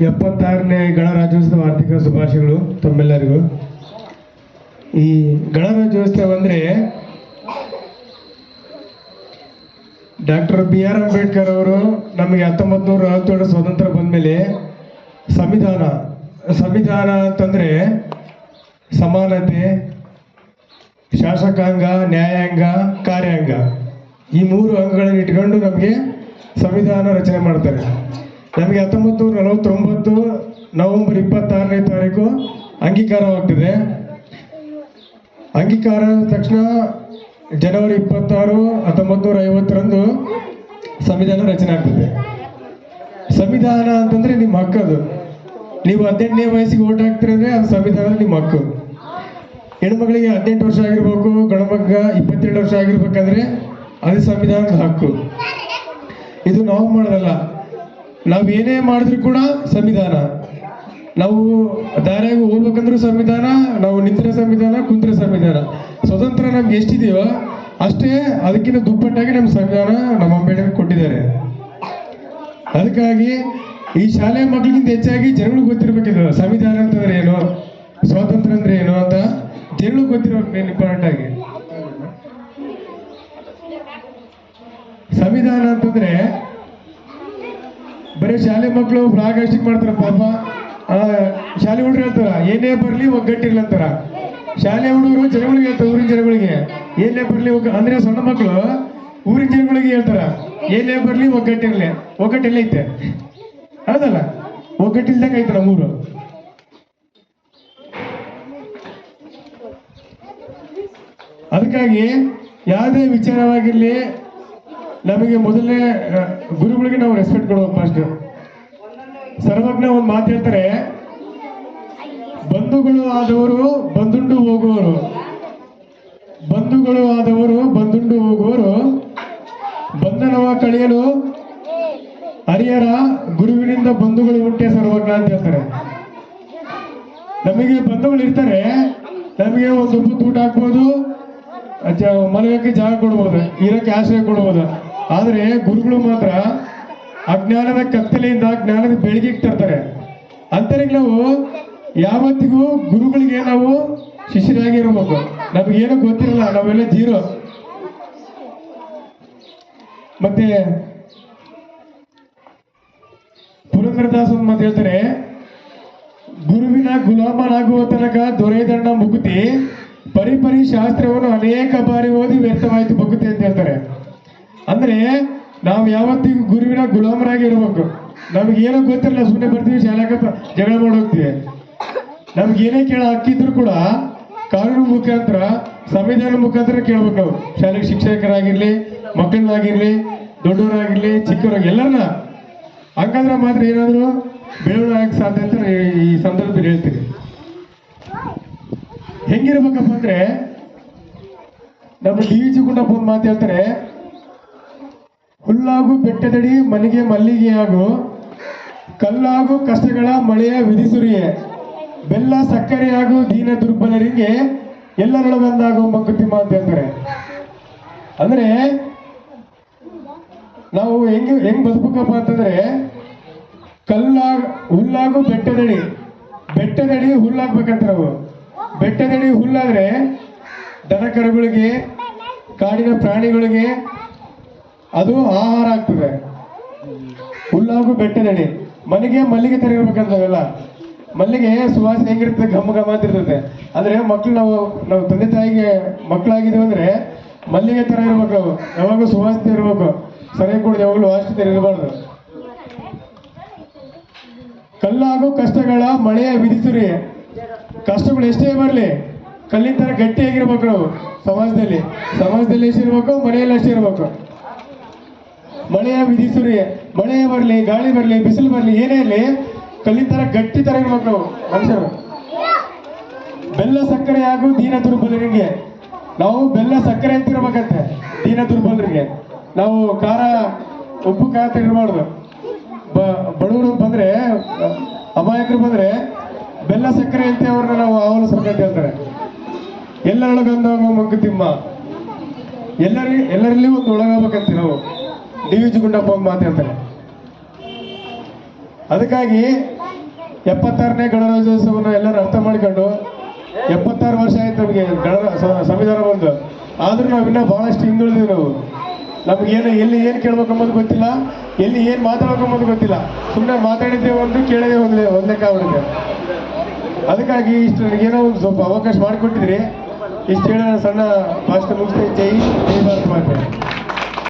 76ನೇ ಗಣರಾಜ್ಯೋತ್ಸವ ಆರ್ಥಿಕ ಶುಭಾಶಯಗಳು ತಮ್ಮೆಲ್ಲರಿಗೂ. ಈ ಗಣರಾಜ್ಯೋತ್ಸವ ಅಂದರೆ ಡಾಕ್ಟರ್ BR ಅಂಬೇಡ್ಕರ್ ಅವರು ನಮಗೆ 1947 ಸ್ವಾತಂತ್ರ್ಯ ಬಂದಮೇಲೆ ಸಂವಿಧಾನ ಅಂತಂದರೆ ಸಮಾನತೆ, ಶಾಸಕಾಂಗ, ನ್ಯಾಯಾಂಗ, ಕಾರ್ಯಾಂಗ, ಈ 3 ಅಂಗಗಳನ್ನು ಇಟ್ಕೊಂಡು ನಮಗೆ ಸಂವಿಧಾನ ರಚನೆ ಮಾಡ್ತಾರೆ. ನಮಗೆ 1949 ನವೆಂಬರ್ 26ನೇ ತಾರೀಕು ಅಂಗೀಕಾರವಾಗ್ತದೆ. ಅಂಗೀಕಾರ ತಕ್ಷಣ ಜನವರಿ 26, 1950ರಂದು ಸಂವಿಧಾನ ರಚನೆ ಆಗ್ತದೆ. ಸಂವಿಧಾನ ಅಂತಂದ್ರೆ ನಿಮ್ಮ ಹಕ್ಕದು. ನೀವು 18ನೇ ವಯಸ್ಸಿಗೆ ಓಟ್ ಹಾಕ್ತಿರಂದ್ರೆ ಅದು ಸಂವಿಧಾನ ನಿಮ್ಮ ಹಕ್ಕು. ಹೆಣ್ಮಗಳಿಗೆ 18 ವರ್ಷ ಆಗಿರ್ಬೇಕು, ಗಂಡ್ಮಗ 22 ವರ್ಷ ಆಗಿರ್ಬೇಕಂದ್ರೆ ಅದು ಸಂವಿಧಾನದ ಹಕ್ಕು. ಇದು ನಾವು ಮಾಡೋದಲ್ಲ, ನಾವು ಏನೇ ಮಾಡಿದ್ರು ಕೂಡ ಸಂವಿಧಾನ. ನಾವು ದಾರಿಯಾಗಿ ಹೋಗ್ಬೇಕಂದ್ರೂ ಸಂವಿಧಾನ, ನಾವು ನಿಂತಿರೋ ಸಂವಿಧಾನ, ಕುಂತಿರೋ ಸಂವಿಧಾನ. ಸ್ವತಂತ್ರ ನಮ್ಗೆ ಎಷ್ಟಿದೆಯೋ ಅಷ್ಟೇ ಅದಕ್ಕಿಂತ ದುಪ್ಪಟ್ಟಾಗಿ ನಮ್ಮ ಸಂವಿಧಾನ ನಮ್ಮ ಅಂಬೇಡ್ಕರ್ ಕೊಟ್ಟಿದ್ದಾರೆ. ಅದಕ್ಕಾಗಿ ಈ ಶಾಲೆ ಮಕ್ಕಳಿಗಿಂತ ಹೆಚ್ಚಾಗಿ ಜನಗಳಿಗೆ ಗೊತ್ತಿರ್ಬೇಕಿದೆ ಸಂವಿಧಾನ ಅಂತಂದ್ರೆ ಏನು, ಸ್ವಾತಂತ್ರ್ಯ ಅಂದ್ರೆ ಏನು ಅಂತ ಜನಗಳಿಗೆ ಗೊತ್ತಿರ್ಬೇಕು. ಮೇನ್ ಇಂಪಾರ್ಟೆಂಟ್ ಆಗಿ ಸಂವಿಧಾನ ಅಂತಂದ್ರೆ ಬರೀ ಶಾಲೆ ಮಕ್ಕಳು ಫ್ಲಾಗ್ ಹಾಸ್ಟಿಂಗ್ ಮಾಡ್ತಾರ. ಪಾಪ ಶಾಲೆ ಹುಡುಗರು ಹೇಳ್ತಾರ ಏನೇ ಬರಲಿ ಒಗ್ಗಟ್ಟಿರ್ಲಿ ಅಂತಾರ. ಶಾಲೆ ಹುಡುಗರು ಜನಗಳಿಗೆ ಹೇಳ್ತಾರೆ, ಊರಿನ ಜನಗಳಿಗೆ ಏನೇ ಬರಲಿ ಅಂದ್ರೆ ಸಣ್ಣ ಮಕ್ಕಳು ಊರಿನ ಜನಗಳಿಗೆ ಹೇಳ್ತಾರ ಏನೇ ಬರಲಿ ಒಗ್ಗಟ್ಟಿರ್ಲಿ. ಒಗ್ಗಟ್ಟಿಲ್ಲ ಐತೆ, ಹೌದಲ್ಲ? ಒಗ್ಗಟ್ಟಿಲ್ದಂಗ ಐತೆ ನಮ್ಮೂರು. ಅದಕ್ಕಾಗಿ ಯಾವುದೇ ವಿಚಾರವಾಗಿರ್ಲಿ ನಮಗೆ ಮೊದಲನೇ ಗುರುಗಳಿಗೆ ನಾವು ರೆಸ್ಪೆಕ್ಟ್ ಕೊಡ್ಬೇಕು. ಫಸ್ಟ್ ಸರ್ವಜ್ಞ ಒಂದು ಮಾತು ಹೇಳ್ತಾರೆ, ಬಂಧುಗಳು ಆದವರು ಬಂದುಂಡು ಹೋಗುವರು, ಬಂಧುಗಳು ಆದವರು ಬಂದುಂಡು ಹೋಗುವರು, ಬಂಧನವ ಕಳೆಯಲು ಹರಿಯರ ಗುರುವಿನಿಂದ ಬಂಧುಗಳು ಉಂಟೆ ಸರ್ವಜ್ಞ ಅಂತ ಹೇಳ್ತಾರೆ. ನಮಗೆ ಬಂಧುಗಳು ಇರ್ತಾರೆ, ನಮಗೆ ಒಂದು ಹೊತ್ತು ಊಟ ಹಾಕ್ಬೋದು, ಮಲಗಕ್ಕೆ ಜಾಗ ಕೊಡ್ಬೋದು, ಇರಕ್ಕೆ ಆಶ್ರಯ ಕೊಡ್ಬೋದು. ಆದರೆ ಗುರುಗಳು ಮಾತ್ರ ಅಜ್ಞಾನದ ಕತ್ತಲೆಯಿಂದ ಜ್ಞಾನದ ಬೆಳಗಿಗೆ ತರ್ತಾರೆ. ಅಂತರಿಗೆ ನಾವು ಯಾವತ್ತಿಗೂ ಗುರುಗಳಿಗೆ ನಾವು ಶಿಷ್ಯರಾಗಿರ್ಬೇಕು. ನಮಗೇನು ಗೊತ್ತಿರಲ್ಲ, ನಾವೆಲ್ಲ ಜೀರೋ. ಮತ್ತೆ ಪುರಂದರದಾಸ್ ಒಂದು ಮಾತು ಹೇಳ್ತಾರೆ, ಗುರುವಿನ ಗುಲಾಮನಾಗುವ ತನಕ ದೊರೆಯದಣ್ಣ ಮುಗುತಿ, ಪರಿಪರಿ ಶಾಸ್ತ್ರವನ್ನು ಅನೇಕ ಬಾರಿ ಓದಿ ವ್ಯರ್ಥವಾಯಿತು ಬಗುತಿ ಅಂತ ಹೇಳ್ತಾರೆ. ಅಂದ್ರೆ ನಾವು ಯಾವತ್ತಿಗೂ ಗುರುವಿನ ಗುಲಾಮರಾಗಿ ಇರ್ಬೇಕು. ನಮಗೇನೋ ಗೊತ್ತಿರಲ್ಲ, ಸುಮ್ಮನೆ ಬರ್ತೀವಿ ಶಾಲೆಗೆ ಜಗಳ ಮಾಡೋಗ್ತೀವಿ. ನಮ್ಗೇನೇ ಕೇಳ ಹಕ್ಕಿದ್ರು ಕೂಡ ಕಾನೂನು ಮುಖಾಂತರ, ಸಂವಿಧಾನ ಮುಖಾಂತರ ಕೇಳ್ಬೇಕು. ನಾವು ಶಾಲೆಗೆ ಶಿಕ್ಷಕರಾಗಿರ್ಲಿ, ಮಕ್ಕಳನ್ನಾಗಿರ್ಲಿ, ದೊಡ್ಡವರಾಗಿರ್ಲಿ, ಚಿಕ್ಕವರಾಗಿ ಎಲ್ಲರನ್ನ. ಹಂಗಂದ್ರೆ ಮಾತ್ರ ಏನಾದ್ರು ಬೆಳವಣಿಗೆ ಸಾಧ್ಯ ಅಂತ ಈ ಸಂದರ್ಭದಲ್ಲಿ ಹೇಳ್ತೀನಿ. ಹೆಂಗಿರ್ಬೇಕಪ್ಪ ಅಂದ್ರೆ ನಮ್ಮ DVG ಗುಂಡಪ್ಪ ಒಂದು ಮಾತು ಹೇಳ್ತಾರೆ, ಹುಲ್ಲಾಗು ಬೆಟ್ಟದಡಿ ಮನೆಗೆ ಮಲ್ಲಿಗೆಯಾಗು, ಕಲ್ಲಾಗು ಕಷ್ಟಗಳ ಮಳೆಯ ವಿಧಿಸುರಿಯೇ, ಬೆಲ್ಲ ಸಕ್ಕರೆಯಾಗು ದೀನ ದುರ್ಬಲರಿಗೆ, ಎಲ್ಲರೊಳಗೊಂದಾಗು ಮಂಕುತಿಮ್ಮ ಅಂತ ಹೇಳ್ತಾರೆ. ಅಂದ್ರೆ ನಾವು ಹೆಂಗ್ ಬದುಕಪ್ಪ ಅಂತಂದ್ರೆ, ಹುಲ್ಲಾಗು ಬೆಟ್ಟದಡಿ ಹುಲ್ಲಾಗ್ಬೇಕಂತ. ನಾವು ಬೆಟ್ಟದಡಿ ಹುಲ್ಲಾದ್ರೆ ದನ ಕರುಗಳಿಗೆ, ಕಾಡಿನ ಪ್ರಾಣಿಗಳಿಗೆ ಅದು ಆಹಾರ ಆಗ್ತದೆ. ಹುಲ್ಲಾಗು ಬೆಟ್ಟದಡಿ. ಮನೆಗೆ ಮಲ್ಲಿಗೆ ತರ ಇರ್ಬೇಕಂತವೆಲ್ಲ. ಮಲ್ಲಿಗೆ ಸುವಾಸ ಹೆಂಗಿರ್ತದೆ, ಘಮ ಘಮ ಅಂತಿರ್ತದೆ. ಅಂದ್ರೆ ಮಕ್ಳು ನಾವು ತಂದೆ ತಾಯಿಗೆ ಮಕ್ಕಳಾಗಿದ್ದೀವಿ ಅಂದ್ರೆ ಮಲ್ಲಿಗೆ ತರ ಇರ್ಬೇಕು. ನಾವು ಯಾವಾಗಲೂ ಸುವಾಸನೆ ಇರ್ಬೇಕು, ಸರಿಯಾಗಿ ಕೊಡೋದು ಯಾವಾಗಲೂ ವಾಸನೆ ಇರಬಾರ್ದು. ಕಲ್ಲಾಗು ಕಷ್ಟಗಳ ಮಳೆಯ ವಿಧಿಸುರಿ, ಕಷ್ಟಗಳು ಎಷ್ಟೇ ಬರಲಿ ಕಲ್ಲಿನ ತರ ಗಟ್ಟಿಯಾಗಿರ್ಬೇಕು. ನಾವು ಸಮಾಜದಲ್ಲಿ ಎಷ್ಟಿರ್ಬೇಕು, ಮನೆಯಲ್ಲಿ ಅಷ್ಟೇ ಇರ್ಬೇಕು. ಮಳೆಯ ವಿಧಿಸುರಿ, ಮಳೆ ಬರಲಿ, ಗಾಳಿ ಬರಲಿ, ಬಿಸಿಲು ಬರಲಿ, ಏನೇ ಇರಲಿ ಕಲ್ಲಿನ ತರ ಗಟ್ಟಿ ತರ ಇರ್ಬೇಕು ನಾವು ಮನುಷ್ಯರು. ಬೆಲ್ಲ ಸಕ್ಕರೆ ಹಾಗೂ ದೀನ ದುರ್ಬಲರಿಗೆ, ನಾವು ಬೆಲ್ಲ ಸಕ್ಕರೆ ಅಂತ ಇರ್ಬೇಕಂತೆ. ದೀನ ದುರ್ಬಲರಿಗೆ ನಾವು ಉಪ್ಪು ಖಾರ ಇರಬಾರ್ದು. ಬಡವರು ಬಂದ್ರೆ, ಅಮಾಯಕರು ಬಂದ್ರೆ ಬೆಲ್ಲ ಸಕ್ಕರೆ ಅಂತ ಅವ್ರನ್ನ ನಾವು ಆಹ್ವಾನಿಸ್ಬೇಕಂತ ಹೇಳ್ತಾರೆ. ಎಲ್ಲರೊಳಗೊಂದು ಮಂಕುತಿಮ್ಮ, ಎಲ್ಲರಲ್ಲಿ ಒಂದು ಒಳಗಾಗಬೇಕಂತ ನಾವು DVG ಗುಂಡಪ್ಪ ಒಂದು ಮಾತು ಹೇಳ್ತಾರೆ. ಅದಕ್ಕಾಗಿ 76ನೇ ಗಣರಾಜ್ಯೋತ್ಸವನ ಎಲ್ಲರೂ ಅರ್ಥ ಮಾಡ್ಕೊಂಡು 76 ವರ್ಷ ಆಯ್ತು ನಮಗೆ ಸಂವಿಧಾನ ಬಂದು. ಆದ್ರೂ ನಾವು ಇನ್ನೂ ಭಾಳಷ್ಟು ಹಿಂದುಳಿದೀವಿ. ನಮ್ಗೆ ಎಲ್ಲಿ ಏನು ಕೇಳ್ಬೇಕು ಅಂಬೋದು ಗೊತ್ತಿಲ್ಲ, ಎಲ್ಲಿ ಏನು ಮಾತಾಡ್ಬೇಕು ಅಂಬೋದು ಗೊತ್ತಿಲ್ಲ. ಸುಮ್ಮನೆ ಮಾತಾಡಿದ್ದೆ ಒಂದು, ಕೇಳದೆ ಒಂದು ಲೆಕ್ಕ ಆಗ್ಬಿಡುತ್ತೆ. ಅದಕ್ಕಾಗಿ ಇಷ್ಟು ನನಗೇನೋ ಒಂದು ಸ್ವಲ್ಪ ಅವಕಾಶ ಮಾಡಿಕೊಟ್ಟಿದ್ರಿ. ಇಷ್ಟು ಹೇಳಿ ನಾನು ಸಣ್ಣ ಭಾಷಣ ಮುಗಿಸ್ತೇನೆ. ಜೈ ಭಾರತ್ ಮಾತೆ.